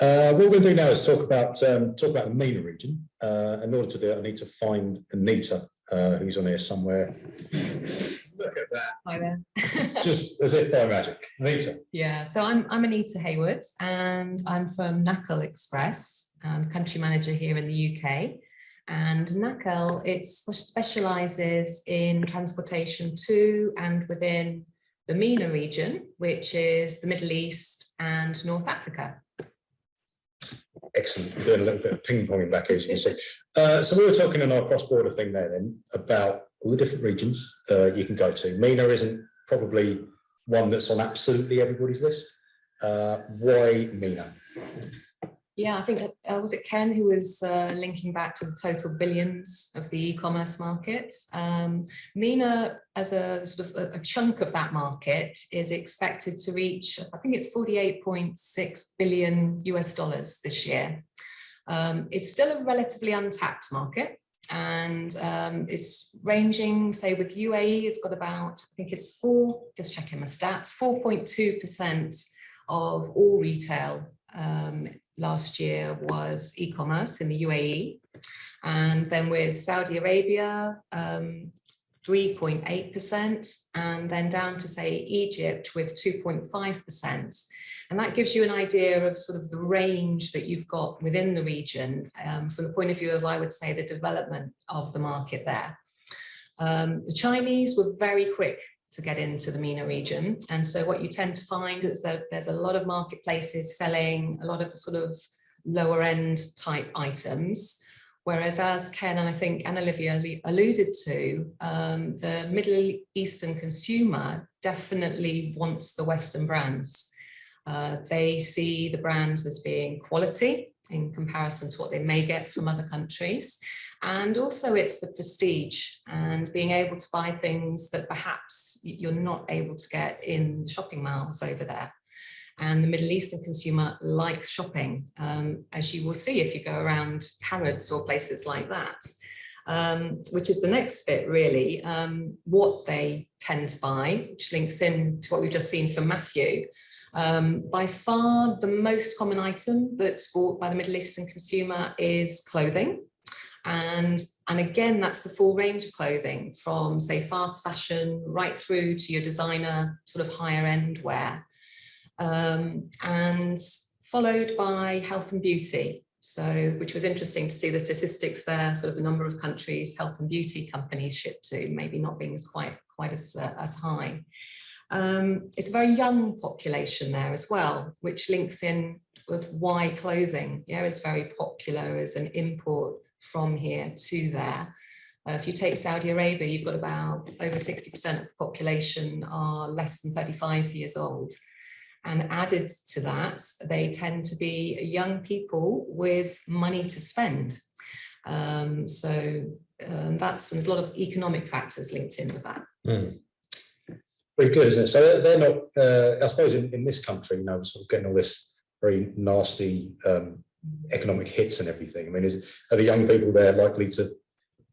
What we're going to do now is talk about the MENA region. In order to do it, I need to find Anita, who's on here somewhere. Look at that. Hi there. Just as if by magic. Anita. Yeah, so I'm Anita Hayward, and I'm from NAQEL Express, country manager here in the UK. And NAQEL, it specialises in transportation to and within the MENA region, which is the Middle East and North Africa. Excellent. We're doing a little bit of ping-ponging back here, as you can see. So we were talking in our cross-border thing there then about all the different regions you can go to. MENA isn't probably one that's on absolutely everybody's list. Why MENA? Yeah, I think, was it Ken who was linking back to the total billions of the e-commerce market? MENA, as a sort of a chunk of that market, is expected to reach, I think it's $48.6 billion US this year. It's still a relatively untapped market, and it's ranging, say with UAE, it's got about, I think it's just checking my stats, 4.2% of all retail last year was e-commerce in the UAE, and then with Saudi Arabia 3.8%, and then down to say Egypt with 2.5%, and that gives you an idea of sort of the range that you've got within the region from the point of view of, I would say, the development of the market there. The Chinese were very quick to get into the MENA region. And so what you tend to find is that there's a lot of marketplaces selling a lot of the sort of lower end type items. Whereas, as Ken and I think Anna Olivia alluded to, the Middle Eastern consumer definitely wants the Western brands. They see the brands as being quality in comparison to what they may get from other countries. And also it's the prestige and being able to buy things that perhaps you're not able to get in shopping malls over there. And the Middle Eastern consumer likes shopping, as you will see if you go around Harrods or places like that, which is the next bit really, what they tend to buy, which links in to what we've just seen from Matthew. By far the most common item that's bought by the Middle Eastern consumer is clothing. And again, that's the full range of clothing, from say fast fashion right through to your designer sort of higher end wear, and followed by health and beauty. So, which was interesting to see the statistics there, sort of the number of countries health and beauty companies ship to, maybe not being quite as high. It's a very young population there as well, which links in with why clothing is very popular as an import from here to there. If you take Saudi Arabia, you've got about over 60% of the population are less than 35 years old. And added to that, they tend to be young people with money to spend. There's a lot of economic factors linked in with that. Mm. Very good, isn't it? So they're not, I suppose in this country, sort of getting all this very nasty economic hits and everything. I mean, are the young people there likely to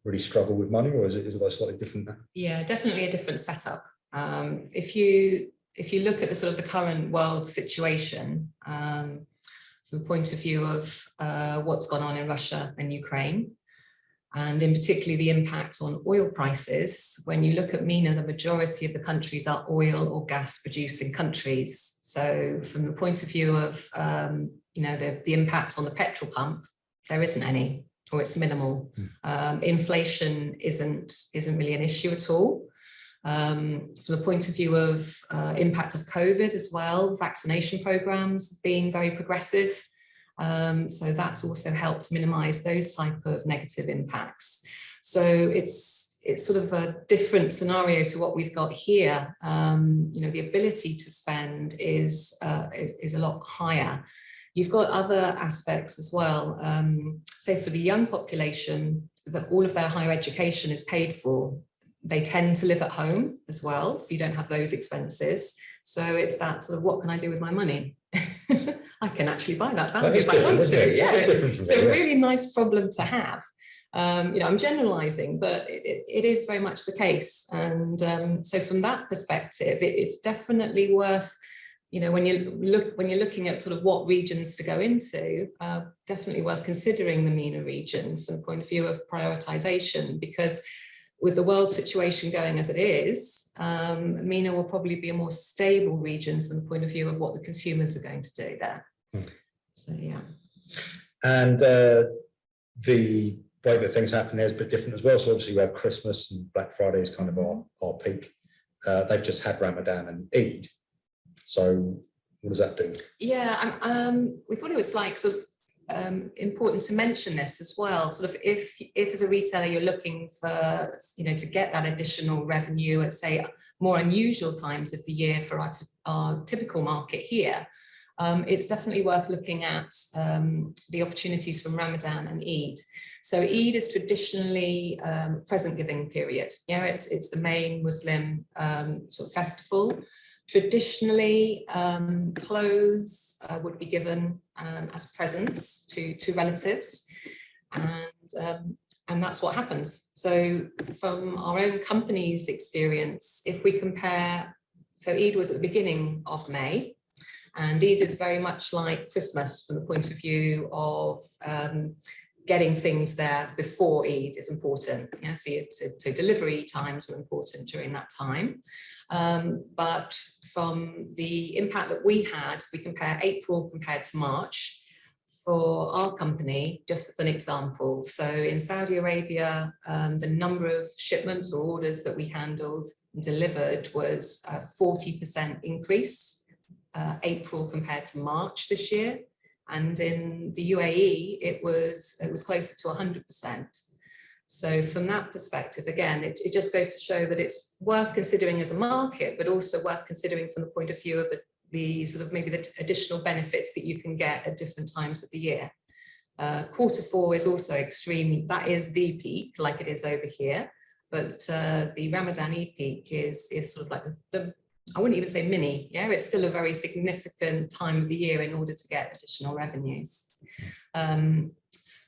really struggle with money, or is it slightly different? Yeah, definitely a different setup. If you look at the sort of the current world situation, from the point of view of what's gone on in Russia and Ukraine, and in particularly the impact on oil prices, when you look at MENA, the majority of the countries are oil or gas producing countries. So from the point of view of the impact on the petrol pump, there isn't any, or it's minimal. Inflation isn't really an issue at all. From the point of view of impact of COVID as well, vaccination programs have been very progressive. So that's also helped minimize those type of negative impacts. So it's sort of a different scenario to what we've got here. The ability to spend is a lot higher. You've got other aspects as well. Say for the young population, that all of their higher education is paid for. They tend to live at home as well, so you don't have those expenses. So it's that sort of, what can I do with my money? I can actually buy that if I want to. Yeah, it's a really nice problem to have. I'm generalizing, but it is very much the case. And so from that perspective, it's definitely worth you know, when you're looking at sort of what regions to go into, definitely worth considering the MENA region from the point of view of prioritization, because with the world situation going as it is, MENA will probably be a more stable region from the point of view of what the consumers are going to do there. So yeah. And the way that things happen there is a bit different as well. So obviously we have Christmas and Black Friday is kind of our peak. They've just had Ramadan and Eid. So what does that do? Yeah, we thought it was like sort of important to mention this as well. Sort of if as a retailer you're looking for, you know, to get that additional revenue at, say, more unusual times of the year for our typical market here, it's definitely worth looking at the opportunities from Ramadan and Eid. So Eid is traditionally present giving period. Yeah, it's the main Muslim sort of festival. Traditionally, clothes would be given as presents to relatives, and that's what happens. So from our own company's experience, if we compare, so Eid was at the beginning of May, and Eid is very much like Christmas from the point of view of getting things there before Eid is important. Yeah, so delivery times are important during that time. But from the impact that we had, we compare April compared to March for our company, just as an example. So in Saudi Arabia, the number of shipments or orders that we handled and delivered was a 40% increase, April compared to March this year. And in the UAE, it was closer to 100%. So from that perspective, again, it just goes to show that it's worth considering as a market, but also worth considering from the point of view of the sort of maybe the additional benefits that you can get at different times of the year. Q4 is also extremely, that is the peak, like it is over here. But the Ramadan Eid peak is sort of like the I wouldn't even say mini, yeah, it's still a very significant time of the year in order to get additional revenues.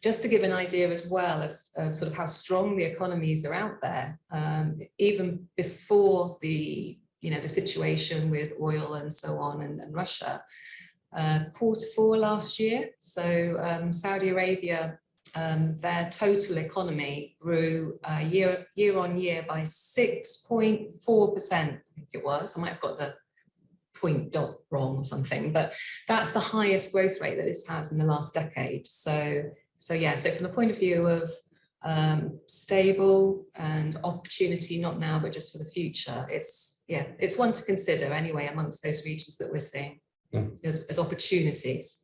Just to give an idea as well of sort of how strong the economies are out there, even before the situation with oil and so on and Russia, Q4 last year, so Saudi Arabia, their total economy grew year on year by 6.4%, I think it was. I might have got the point dot wrong or something, but that's the highest growth rate that it's had in the last decade. So yeah, so from the point of view of stable and opportunity, not now, but just for the future, it's one to consider anyway amongst those regions that we're seeing as opportunities.